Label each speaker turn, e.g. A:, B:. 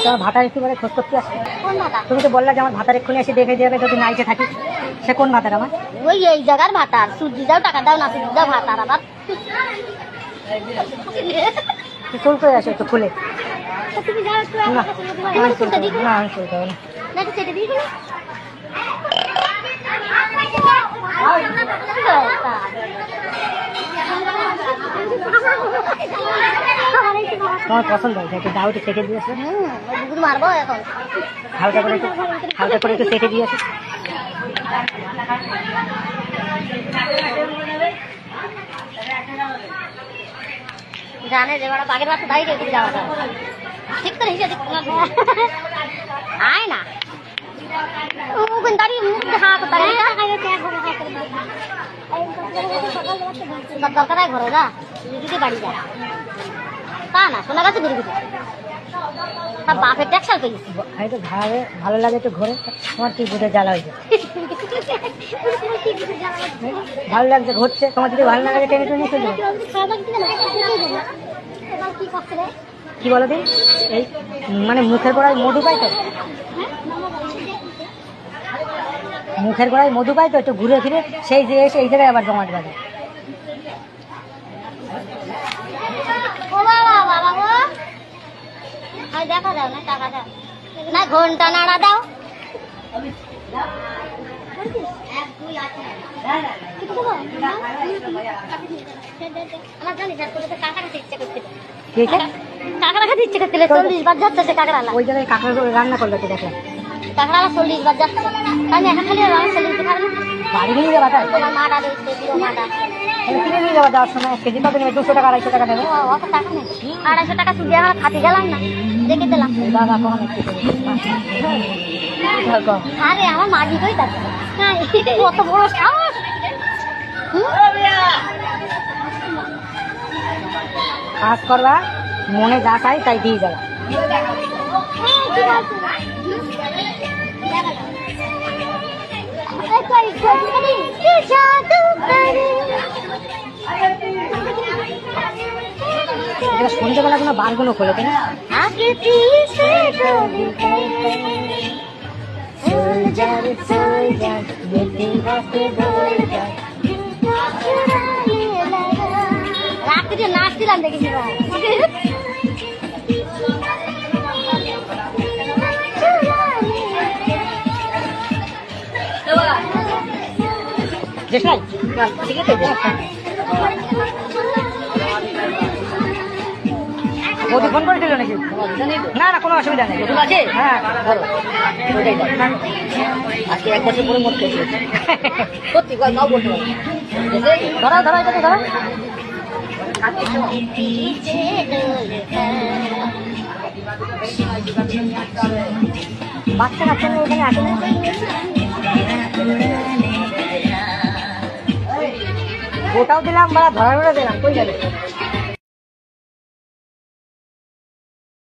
A: তোমার ভাতার একটু বলে খোঁজ করতে আসছে।
B: কোন ভাতা?
A: তুমি তো বললা যে আমার ভাতার এক্ষুনি এসে দেখে যাবে যদি নাইটে থাকি। সে কোন ভাতার আমার?
B: ওই এই জায়গার ভাতার। সূর্যি দাও টাকা দাও না সূর্যি দাও ভাতার আবার
A: চুল করে আসো একটু খুলে।
B: তুমি যাও একটু
A: না
B: আমি চুলটা দিই
A: না আমি চুল দেবো না।
B: না একটু চেটে দিই
A: তোমার পছন্দ হয়েছে একটু দাও একটু চেটে দিয়েছে।
B: বুকুর মারবো এখন
A: হালকা করে একটু চেটে দিয়েছে।
B: জানে যে বড় বাঘের বাচ্চা দাঁড়িয়ে গেছে যাওয়াটা ঠিক করে হিসেবে আয় না মুখ দাঁড়িয়ে মুখ হাত দাঁড়িয়ে দরকার ঘরে যা যদি বাড়ি যা তা না সোনা গাছে ঘুরে ঘুরে তার বাপের ট্যাক্সাল পেয়েছি
A: একটু ঘাড়ে ভালো লাগে একটু ঘুরে। তোমার কি বুঝে জ্বালা হয়েছে? ভালো লাগছে ঘুরছে, তোমার যদি ভালো না লাগে টেনে টেনে চলে যাবে। কি বলো দিন এই মানে মুখের গোড়ায় মধু পাই তো, মুখের গোড়ায় মধু পাই তো, একটু ঘুরে ফিরে সেই যে এসে এই জায়গায় আবার জমাট বাঁধে।
B: দেখা দাও না টাকা দাও না ঘন্টা নাড়া দাও আমার জানিস কাঁকড়া খেতে ইচ্ছে করছিল কাঁকড়া খেতে ইচ্ছে করছিল 40 বার যাচ্ছে সে কাঁকড়ালা
A: ওই জায়গায় কাঁকড়া রান্না করলো তো দেখলাম
B: কাঁকড়ালা 40 বার যাচ্ছে তাই না খালি রান্না 40 খাবে না
A: বাড়ি নিয়ে যাবা তাই
B: তোমার মাটা রয়েছে দিও মাটা
A: কিনে নিয়ে যাওয়া যাওয়ার সময় 1 কেজি কত নেবে? 200 টাকা 250 টাকা নেবে।
B: অত টাকা নেই 250 টাকা শুধু আমরা খাতে গেলাম না দেখে দিলাম
A: বাবা কখন
B: আরে আমার মাঝি কই থাকে কত বড় সাহস
A: কাজ করবা মনে যা চাই তাই দিয়ে যাবা। সন্ধ্যেবেলা কোনো বারগুলো খোলে তাই না?
B: রাত্রিতে নাচছিলাম দেখেছি
A: বৌদি ফোন করেছিল নাকি? না না কোনো অসুবিধা নেই। হ্যাঁ ধরো আজকে 1 বছর পরে মত খেয়েছে সত্যি তাও বলতে পারো। ধরাও ধরাও এটাকে ধরো। বাচ্চা কাচ্চা এখানে আসে না? ওটাও দিলাম বা ধরা দিলাম কই যাবে?